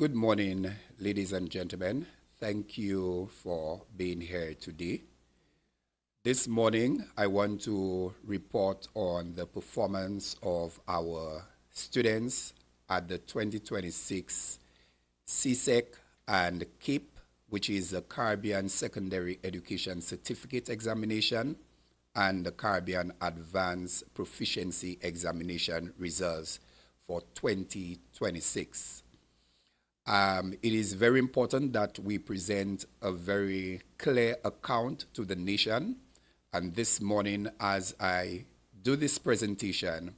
Good morning, ladies and gentlemen. Thank you for being here today. This morning, I want to report on the performance of our students at the 2026 CSEC and CAPE, which is the Caribbean Secondary Education Certificate Examination, and the Caribbean Advanced Proficiency Examination Results for 2026. It is very important that we present a very clear account to the nation. And this morning, as I do this presentation,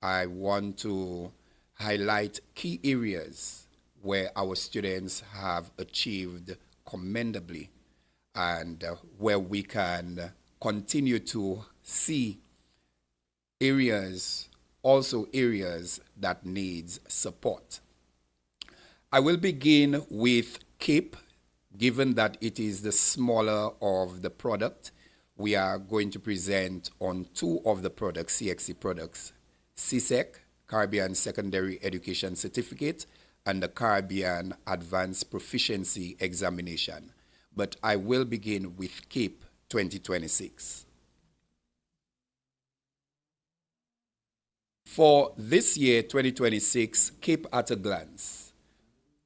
I want to highlight key areas where our students have achieved commendably and where we can continue to see areas that needs support. I will begin with CAPE, given that it is the smaller of the product. We are going to present on two of the products, CXC products, CSEC, Caribbean Secondary Education Certificate, and the Caribbean Advanced Proficiency Examination. But I will begin with CAPE 2026. For this year, 2026, CAPE at a glance.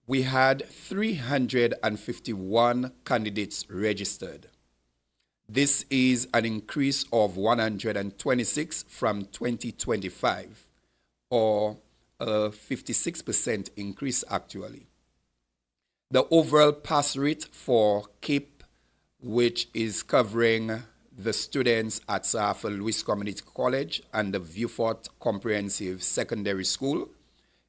We had 351 candidates registered. This is an increase of 126 from 2025, or a 56% increase actually. The overall pass rate for CAPE, which is covering the students at Sir Arthur Lewis Community College and the Vieux-Fort Comprehensive Secondary School,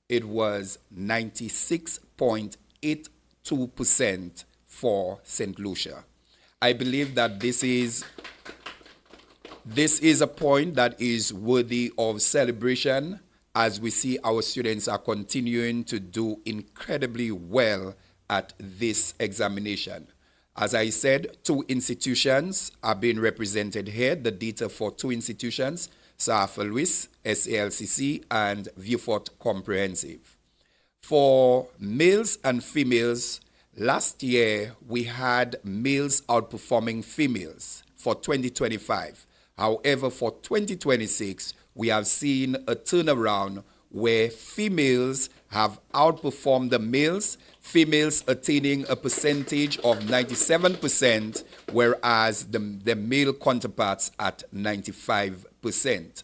it was 96.82% for St. Lucia. I believe that this is a point that is worthy of celebration, as we see our students are continuing to do incredibly well at this examination. As I said, two institutions are being represented here. The data for two institutions, Sir Arthur Lewis, SALCC, and Vieux-Fort Comprehensive. For males and females, last year we had males outperforming females for 2025. However, for 2026, we have seen a turnaround where females have outperformed the males, females attaining a percentage of 97%, whereas the male counterparts at 95%.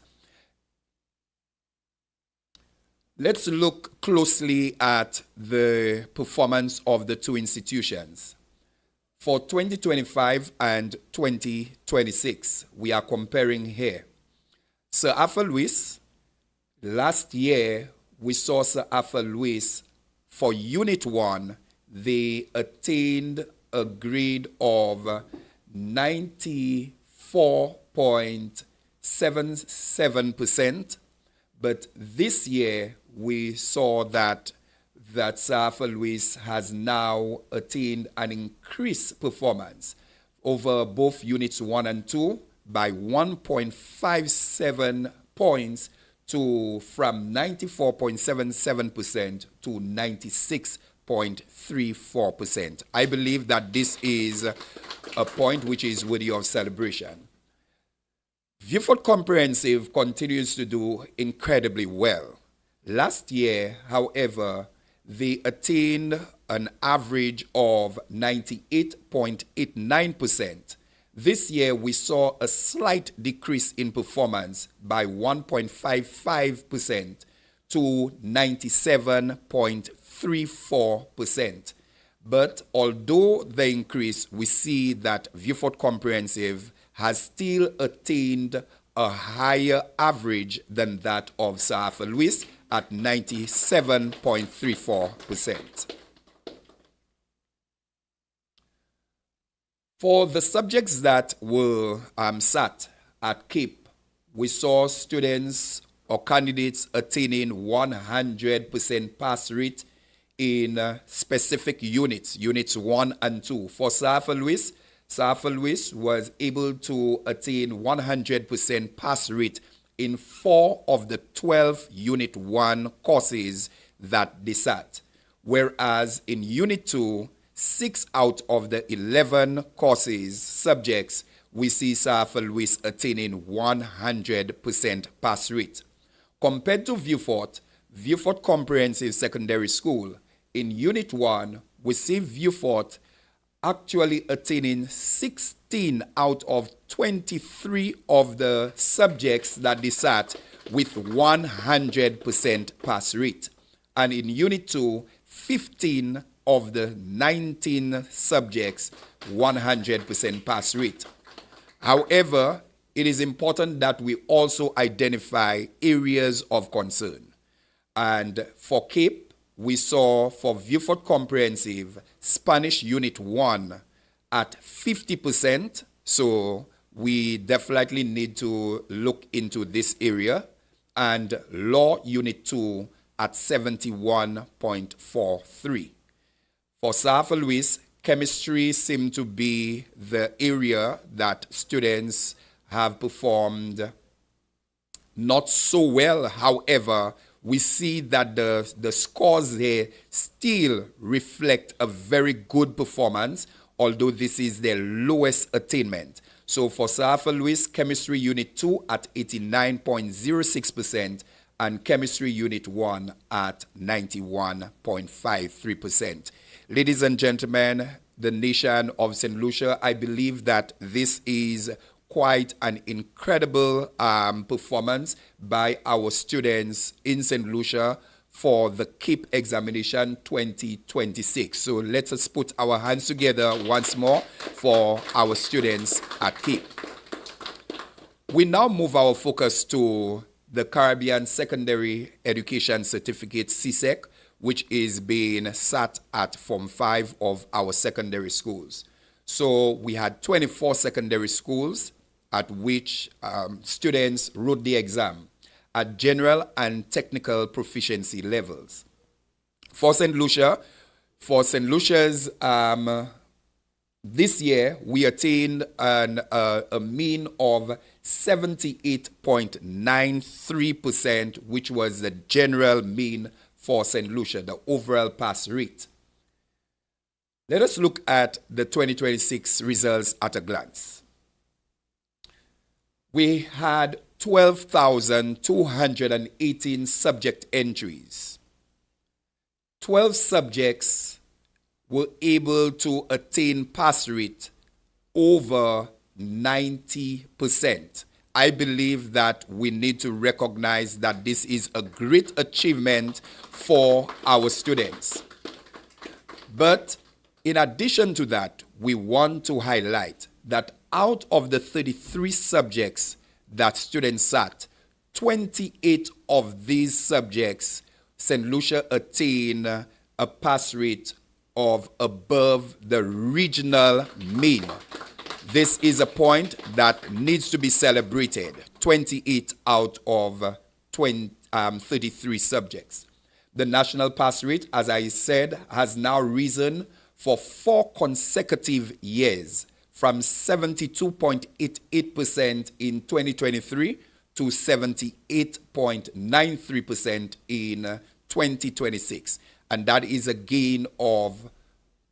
Let's look closely at the performance of the two institutions. For 2025 and 2026, we are comparing here. Sir Arthur Lewis, last year we saw Sir Arthur Lewis for Unit 1, they attained a grade of 94.77%, but this year we saw that Sir Arthur Lewis has now attained an increased performance over both Units 1 and 2 by 1.57 points from 94.77% to 96.34%. I believe that this is a point which is worthy of celebration. Vieux-Fort Comprehensive continues to do incredibly well. Last year, however, they attained an average of 98.89%. This year, we saw a slight decrease in performance by 1.55% to 97.34%. But although the increase, we see that Vieux-Fort Comprehensive has still attained a higher average than that of Sir Arthur Lewis at 97.34%. For the subjects that were sat at CAPE, we saw students or candidates attaining 100% pass rate in specific units, Units 1 and 2. For Sir Arthur Lewis was able to attain 100% pass rate in 4 of the 12 Unit 1 courses that they sat. whereas in Unit 2, 6 out of the 11 courses, subjects, we see Safa Louis attaining 100% pass rate. Compared to Vieux-Fort Comprehensive Secondary School, in Unit 1, we see Vieux-Fort actually attaining 16 out of 23 of the subjects that they sat with 100% pass rate. And in Unit 2, 15 of the 19 subjects, 100% pass rate. However, it is important that we also identify areas of concern. And for CAPE, we saw for Vieux-Fort Comprehensive, Spanish Unit 1 at 50%. So we definitely need to look into this area. And Law Unit 2 at 71.43. For Safa Louis, chemistry seemed to be the area that students have performed not so well. However, we see that the scores there still reflect a very good performance, although this is their lowest attainment. So for Safa Louis, Chemistry Unit 2 at 89.06% and Chemistry Unit 1 at 91.53%. Ladies and gentlemen, the nation of St. Lucia, I believe that this is quite an incredible performance by our students in St. Lucia for the CAPE examination 2026. So let us put our hands together once more for our students at CAPE. We now move our focus to the Caribbean Secondary Education Certificate, CSEC, which is being sat at Form 5 of our secondary schools. So we had 24 secondary schools at which students wrote the exam at general and technical proficiency levels. For St. Lucia's this year, we attained a mean of 78.93%, which was the general mean for St. Lucia, the overall pass rate. Let us look at the 2026 results at a glance. We had 12,218 subject entries. 12 subjects were able to attain pass rate over 90%. I believe that we need to recognize that this is a great achievement for our students. But in addition to that, we want to highlight that out of the 33 subjects that students sat, 28 of these subjects, St. Lucia attained a pass rate of above the regional mean. This is a point that needs to be celebrated, 28 out of 33 subjects. The national pass rate, as I said, has now risen for 4 consecutive years, from 72.88% in 2023 to 78.93% in 2026. And that is a gain of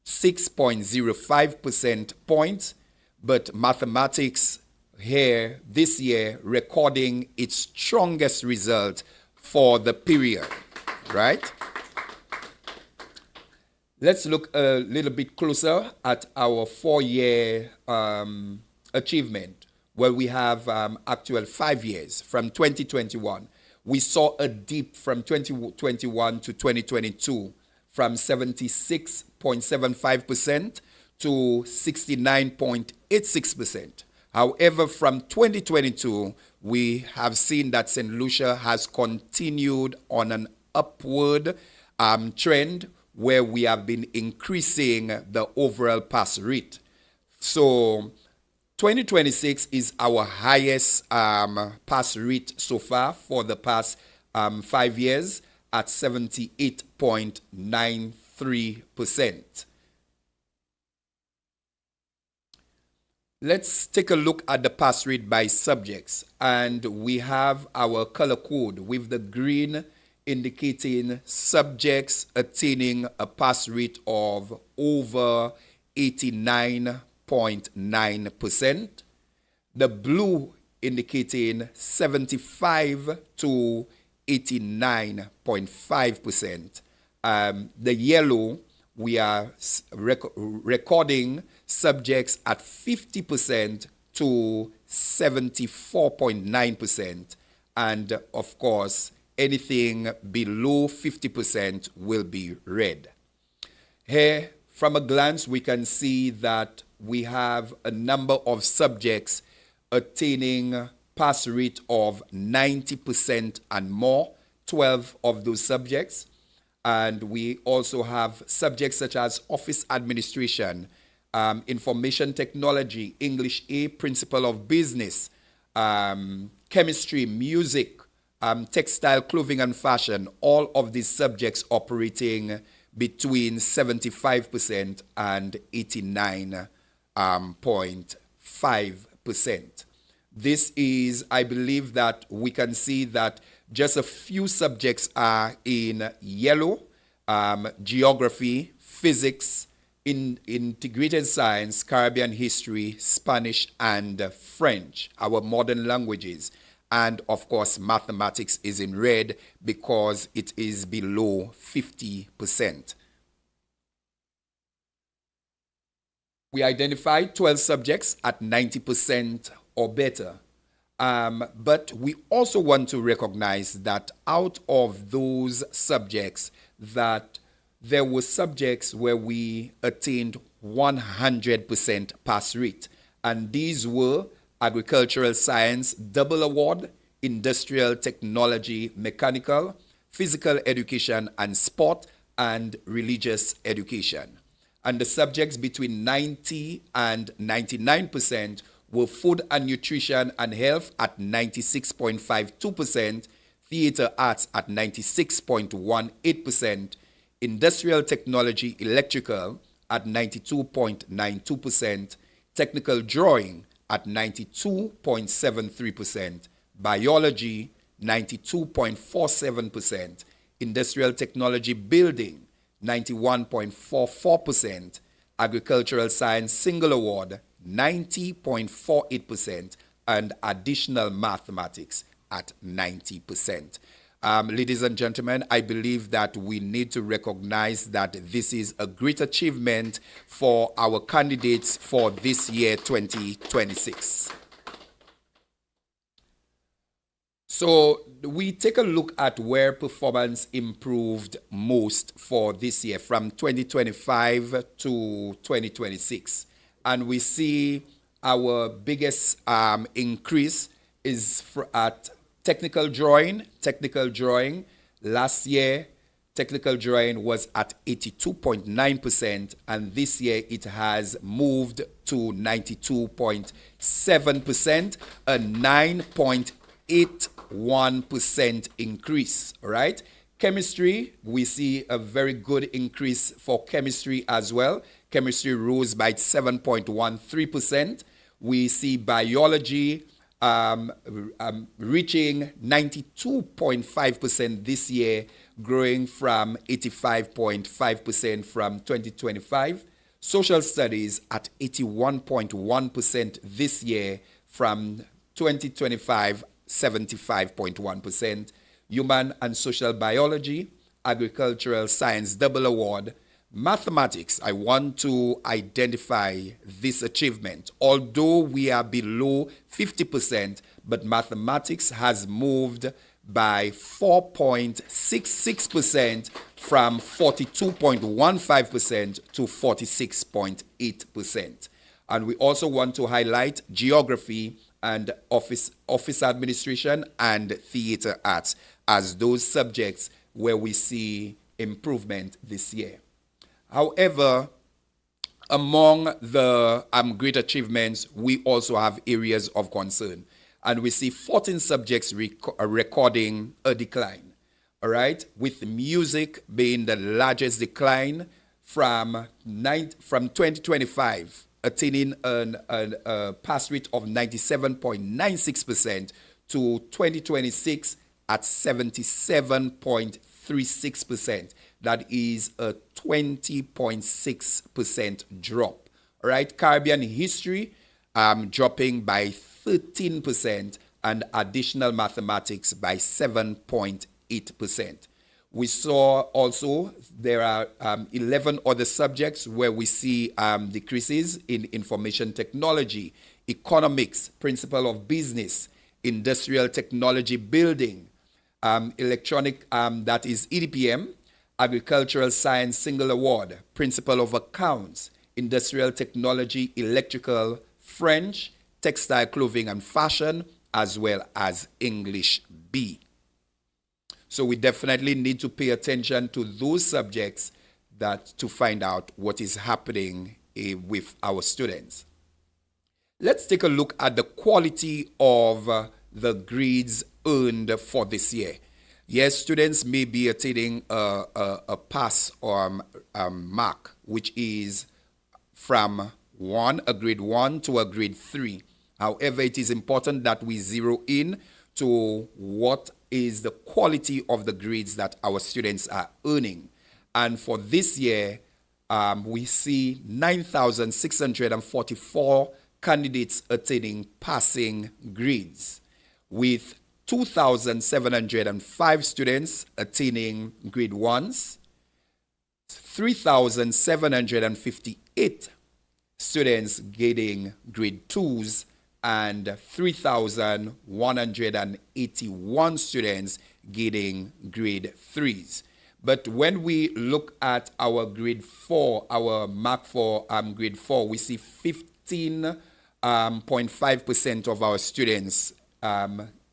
6.05% points. But mathematics here this year recording its strongest result for the period, right? Let's look a little bit closer at our 4-year achievement, where we have actual 5 years from 2021. We saw a dip from 2021 to 2022 from 76.75% to 69.86%. However, from 2022, we have seen that St. Lucia has continued on an upward trend where we have been increasing the overall pass rate. So 2026 is our highest pass rate so far for the past 5 years at 78.93%. Let's take a look at the pass rate by subjects. And we have our color code with the green indicating subjects attaining a pass rate of over 89.9%. The blue indicating 75 to 89.5%. The yellow, we are recording subjects at 50% to 74.9%. And of course, anything below 50% will be red. Here, from a glance, we can see that we have a number of subjects attaining pass rate of 90% and more, 12 of those subjects. And we also have subjects such as office administration, information technology, English A, principle of business, chemistry, music, textile, clothing and fashion, all of these subjects operating between 75% and 89.5%. This is, I believe that we can see that just a few subjects are in yellow: geography, physics, integrated science, Caribbean history, Spanish and French, our modern languages. And of course, mathematics is in red because it is below 50%. We identified 12 subjects at 90% or better. But we also want to recognize that out of those subjects, that there were subjects where we attained 100% pass rate. And these were agricultural science, double award, industrial technology, mechanical, physical education and sport, and religious education. And the subjects between 90 and 99% were food and nutrition and health at 96.52%, theater arts at 96.18%, industrial technology electrical at 92.92%, technical drawing at 92.73%, biology 92.47%, industrial technology building 91.44%, agricultural science single award 90.48%, and additional mathematics at 90%. Ladies and gentlemen, I believe that we need to recognize that this is a great achievement for our candidates for this year 2026. So we take a look at where performance improved most for this year from 2025 to 2026. And we see our biggest increase is at technical drawing. Technical drawing, last year, technical drawing was at 82.9%, and this year it has moved to 92.7%, a 9.81% increase, all right? Chemistry, we see a very good increase for chemistry as well. Chemistry rose by 7.13%. We see biology reaching 92.5% this year, growing from 85.5% from 2025. Social studies at 81.1% this year from 2025, 75.1%. Human and social biology, agricultural science double award. Mathematics, I want to identify this achievement. Although we are below 50%, but mathematics has moved by 4.66% from 42.15% to 46.8%. And we also want to highlight geography and office administration and theater arts as those subjects where we see improvement this year. However, among the great achievements, we also have areas of concern. And we see 14 subjects recording a decline, all right? With music being the largest decline from 2025, attaining a pass rate of 97.96% to 2026, at 77.36%. That is a 20.6% drop. All right, Caribbean history dropping by 13%, and additional mathematics by 7.8%. We saw also there are 11 other subjects where we see decreases in information technology, economics, principle of business, industrial technology building, electronic, that is EDPM, agricultural science single award, principle of accounts, industrial technology, electrical, French, textile, clothing, and fashion, as well as English B. So we definitely need to pay attention to those subjects to find out what is happening with our students. Let's take a look at the quality of the grades earned for this year. Yes, students may be attaining a pass or mark, which is from a grade 1 to a grade 3. However, it is important that we zero in to what is the quality of the grades that our students are earning. And for this year, we see 9,644 candidates attaining passing grades, with 2,705 students attaining grade 1s, 3,758 students getting grade 2s, and 3,181 students getting grade 3s. But when we look at our grade 4, our mark for grade 4, we see 15.5% of our students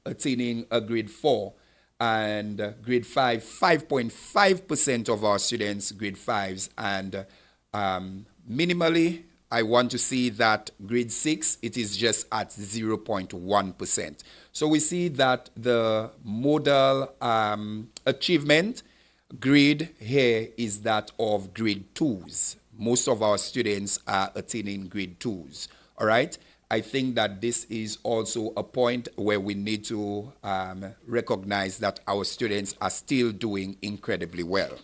attaining a grade 4, and grade 5, 5.5% of our students grade 5s, and minimally, I want to see that grade 6, it is just at 0.1%. So we see that the model achievement grade here is that of grade 2s. Most of our students are attaining grade 2s. All right. I think that this is also a point where we need to recognize that our students are still doing incredibly well.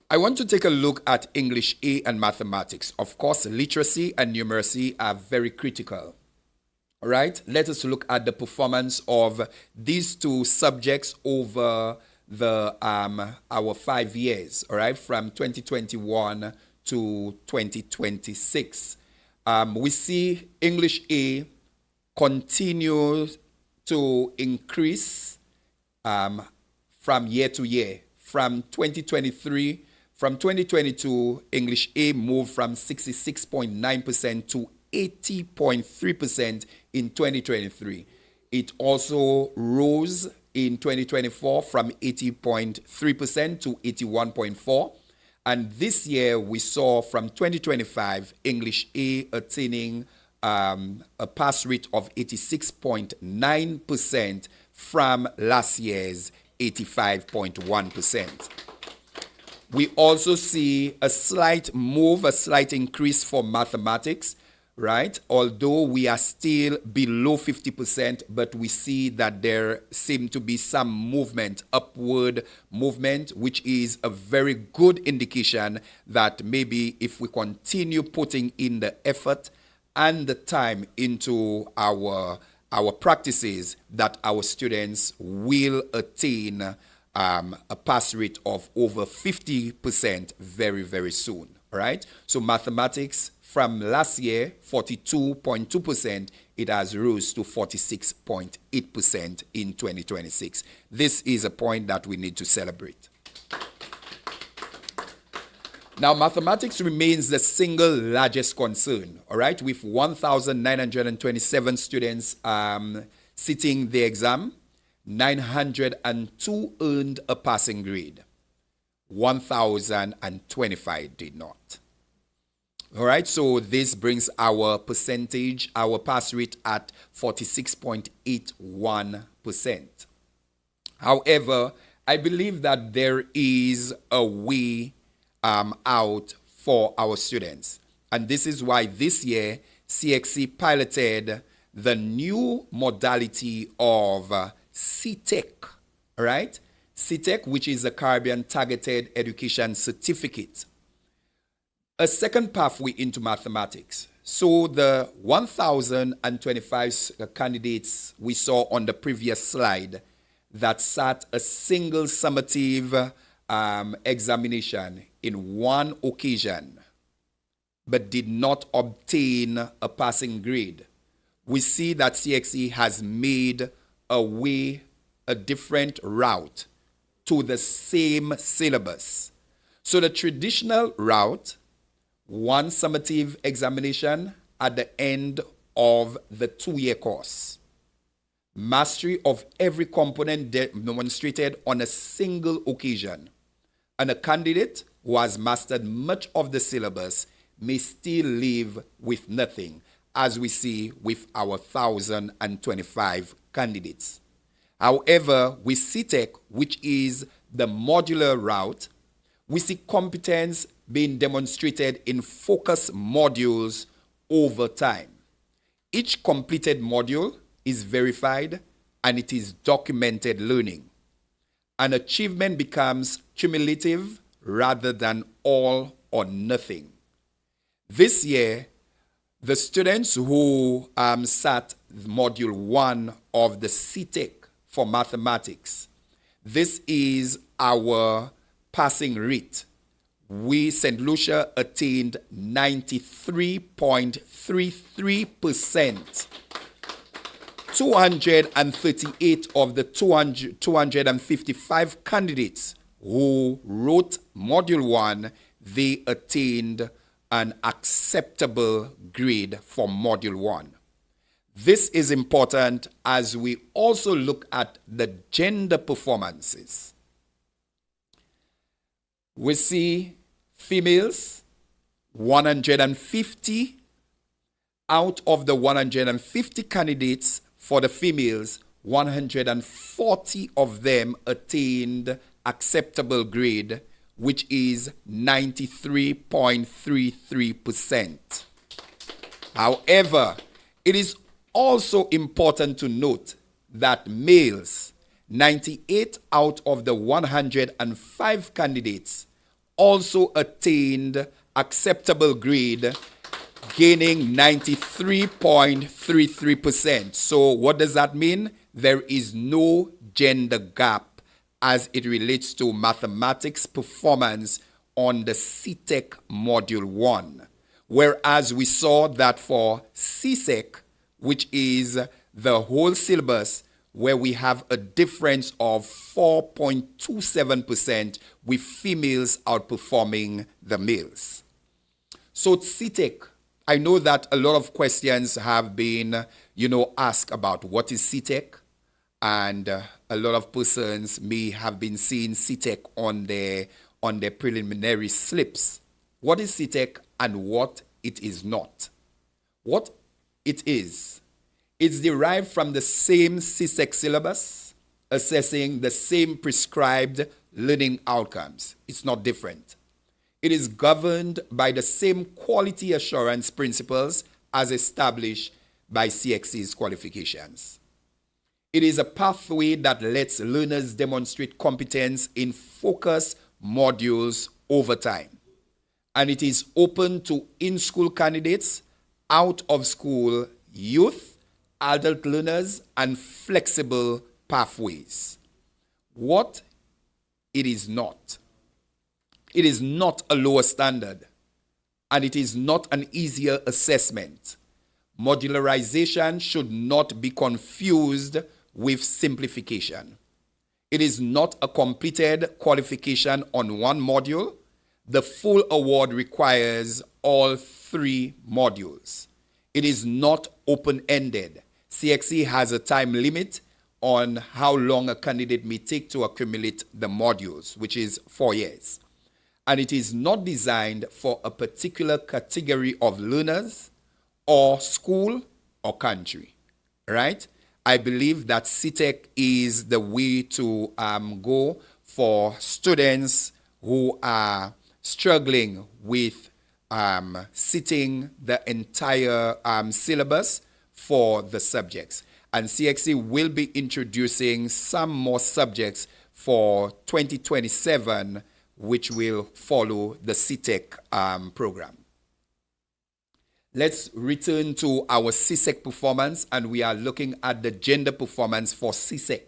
I want to take a look at English A and mathematics. Of course, literacy and numeracy are very critical. All right, let us look at the performance of these two subjects over the our 5 years, all right, from 2021 to 2026. We see English A continue to increase from year to year. From 2022, English A moved from 66.9% to 80.3% in 2023. It also rose in 2024 from 80.3% to 81.4%. And this year we saw from 2025 English A attaining a pass rate of 86.9% from last year's 85.1%. We also see a slight increase for mathematics, right? Although we are still below 50%, but we see that there seems to be some movement, upward movement, which is a very good indication that maybe if we continue putting in the effort and the time into our practices, that our students will attain a pass rate of over 50% very, very soon. All right. So mathematics from last year, 42.2%, it has rose to 46.8% in 2026. This is a point that we need to celebrate. Now, mathematics remains the single largest concern, all right, with 1,927 students sitting the exam. 902 earned a passing grade. 1,025 did not. All right, so this brings our percentage, our pass rate at 46.81%. However, I believe that there is a way out for our students. And this is why this year CXC piloted the new modality of CTEC, right? CTEC, which is a Caribbean Targeted Education Certificate. A second pathway into mathematics. So the 1,025 candidates we saw on the previous slide that sat a single summative examination in one occasion but did not obtain a passing grade. We see that CXC has made a different route to the same syllabus. So the traditional route, one summative examination at the end of the 2-year course. Mastery of every component demonstrated on a single occasion. And a candidate who has mastered much of the syllabus may still leave with nothing, as we see with our 1,025 candidates. However, with CTEC, which is the modular route, we see competence being demonstrated in focus modules over time. Each completed module is verified and it is documented learning. An achievement becomes cumulative rather than all or nothing. This year, the students who sat module 1 of the CTEC for mathematics, this is our passing rate. We, St. Lucia, attained 93.33%. 238 of the 255 candidates who wrote module 1, they attained an acceptable grade for module 1. This is important as we also look at the gender performances. We see females, 150 out of the 150 candidates. For the females, 140 of them attained acceptable grade, which is 93.33%. However, it is also important to note that males, 98 out of the 105 candidates, also attained acceptable grade, gaining 93.33%. So what does that mean? There is no gender gap as it relates to mathematics performance on the CTEC Module 1. Whereas we saw that for CSEC, which is the whole syllabus, where we have a difference of 4.27% with females outperforming the males. So CTEC, I know that a lot of questions have been, asked about what is CTEC, and a lot of persons may have been seeing CTEC on their preliminary slips. What is CTEC and what it is not? What it is, it's derived from the same CSEC syllabus, assessing the same prescribed learning outcomes. It's not different. It is governed by the same quality assurance principles as established by CXC's qualifications. It is a pathway that lets learners demonstrate competence in focus modules over time. And it is open to in-school candidates, out-of-school youth, adult learners, and flexible pathways. What it is not. It is not a lower standard, and it is not an easier assessment. Modularization should not be confused with simplification. It is not a completed qualification on one module. The full award requires all 3 modules. It is not open-ended. CXC has a time limit on how long a candidate may take to accumulate the modules, which is 4 years. And it is not designed for a particular category of learners or school or country, right? I believe that CTEC is the way to go for students who are struggling with sitting the entire syllabus, for the subjects. And CXC will be introducing some more subjects for 2027, which will follow the CTEC program. Let's return to our CSEC performance, and we are looking at the gender performance for CSEC.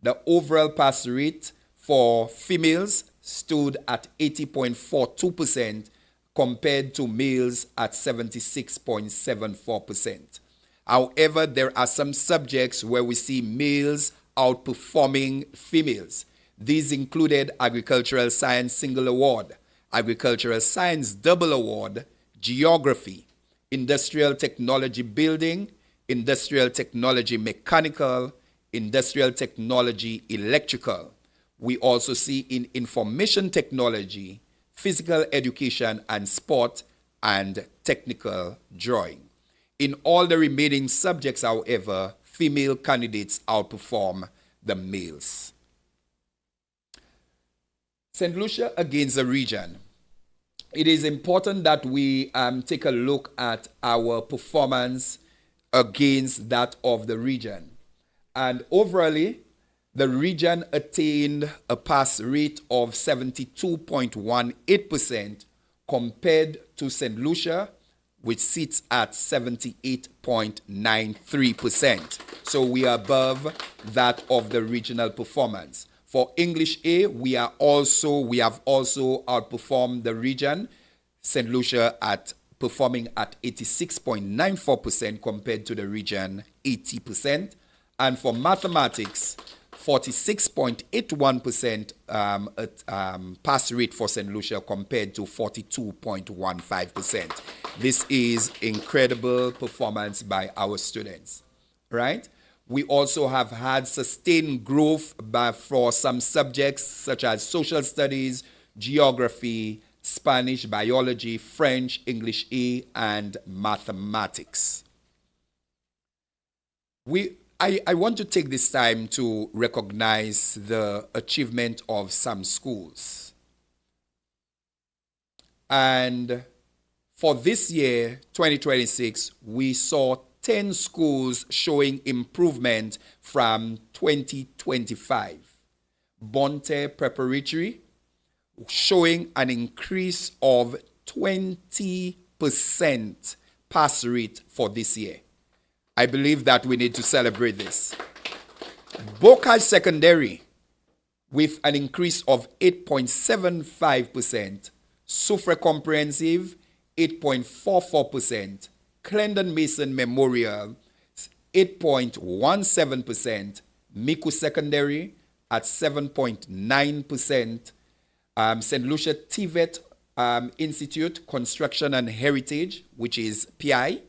The overall pass rate for females stood at 80.42% compared to males at 76.74%. However, there are some subjects where we see males outperforming females. These included Agricultural Science Single Award, Agricultural Science Double Award, Geography, Industrial Technology Building, Industrial Technology Mechanical, Industrial Technology Electrical. We also see in Information Technology, Physical Education and Sport, and Technical Drawing. In all the remaining subjects, however, female candidates outperform the males. St. Lucia against the region. It is important that we take a look at our performance against that of the region. And overall, the region attained a pass rate of 72.18% compared to St. Lucia, which sits at 78.93%. So we are above that of the regional performance. For English A, we have also outperformed the region. St. Lucia performing at 86.94% compared to the region 80%. And for mathematics, 46.81% pass rate for St. Lucia compared to 42.15%. This is incredible performance by our students, right? We also have had sustained growth for some subjects such as social studies, geography, Spanish, biology, French, English A, and mathematics. I want to take this time to recognize the achievement of some schools. And for this year, 2026, we saw 10 schools showing improvement from 2025. Bonte Preparatory showing an increase of 20% pass rate for this year. I believe that we need to celebrate this. Bocage Secondary with an increase of 8.75%. Soufre Comprehensive 8.44%. Clendon Mason Memorial 8.17%. Miku Secondary at 7.9%. St. Lucia TVET Institute Construction and Heritage, which is PI,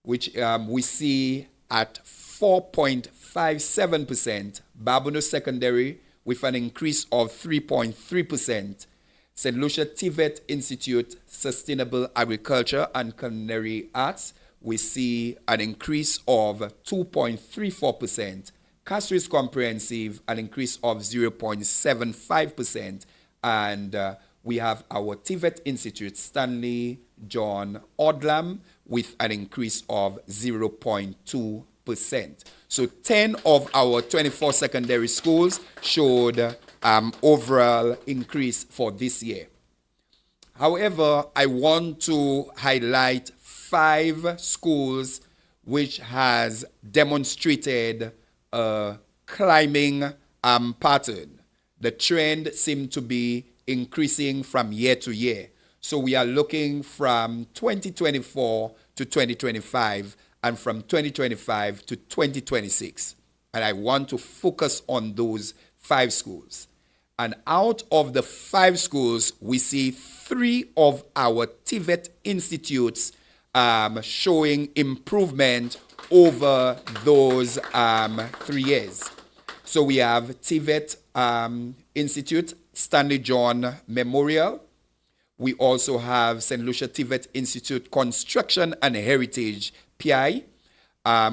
which we see at 4.57%. Babono Secondary with an increase of 3.3%. St. Lucia TVET Institute Sustainable Agriculture and Culinary Arts, we see an increase of 2.34%. Castries Comprehensive, an increase of 0.75%. And we have our TVET Institute Stanley John Odlam with an increase of 0.2%. So 10 of our 24 secondary schools showed overall increase for this year. However, I want to highlight 5 schools which has demonstrated a climbing pattern. The trend seemed to be increasing from year to year. So we are looking from 2024 to 2025 and from 2025 to 2026. And I want to focus on those 5 schools. And out of the 5 schools, we see 3 of our TVET institutes showing improvement over those 3 years. So we have TVET Institute Stanley John Memorial. We also have St. Lucia TVET Institute Construction and Heritage, PI.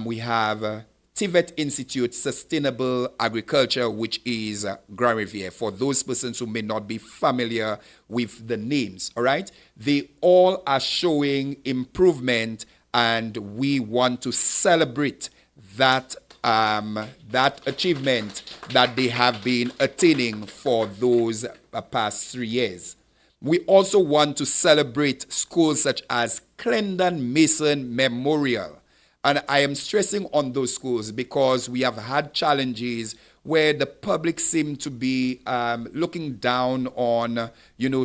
We have TVET Institute Sustainable Agriculture, which is Grand Riviere, for those persons who may not be familiar with the names, all right? They all are showing improvement and we want to celebrate that that achievement that they have been attaining for those past 3 years. We also want to celebrate schools such as Clendon Mason Memorial. And I am stressing on those schools because we have had challenges where the public seem to be looking down on,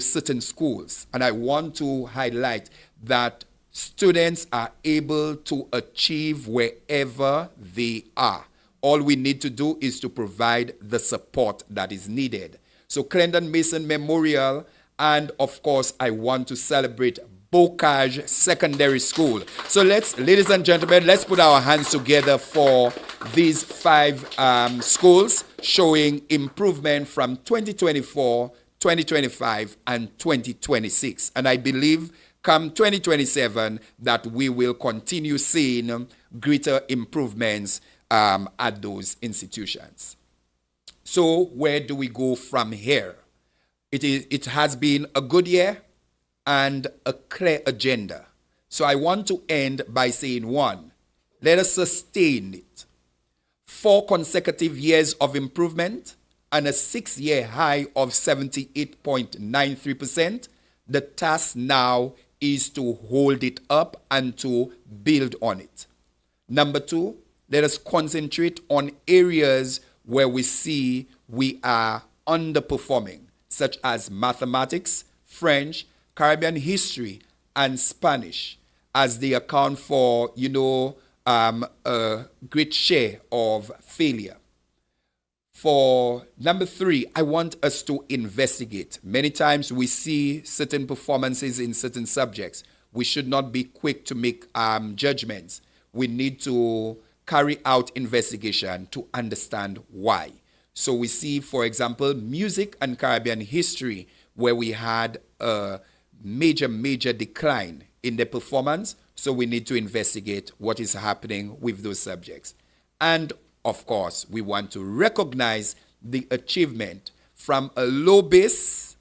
certain schools. And I want to highlight that students are able to achieve wherever they are. All we need to do is to provide the support that is needed. So Clendon Mason Memorial, and of course, I want to celebrate Bocage Secondary School. So ladies and gentlemen, let's put our hands together for these 5 schools showing improvement from 2024, 2025, and 2026. And I believe come 2027 that we will continue seeing greater improvements at those institutions. So where do we go from here? It has been a good year and a clear agenda. So I want to end by saying 1, let us sustain it. 4 consecutive years of improvement and a 6-year high of 78.93%. The task now is to hold it up and to build on it. Number 2, let us concentrate on areas where we see we are underperforming, such as mathematics, French, Caribbean history, and Spanish, as they account for, a great share of failure. For number 3, I want us to investigate. Many times we see certain performances in certain subjects. We should not be quick to make judgments. We need to carry out investigation to understand why. So we see, for example, music and Caribbean history, where we had a major decline in the performance. So we need to investigate what is happening with those subjects. And of course, we want to recognize the achievement from a low base.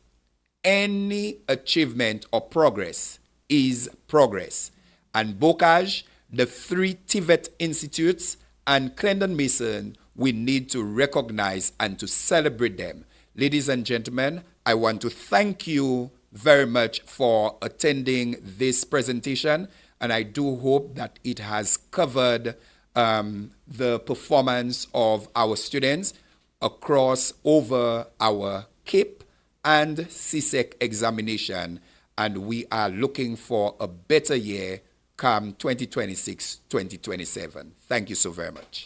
Any achievement or progress is progress. And Bocage, the 3 TVET institutes, and Clendon Mason, we need to recognize and to celebrate them. Ladies and gentlemen, I want to thank you very much for attending this presentation, and I do hope that it has covered the performance of our students across over our CAPE and CXC examination, and we are looking for a better year come 2026-2027. Thank you so very much.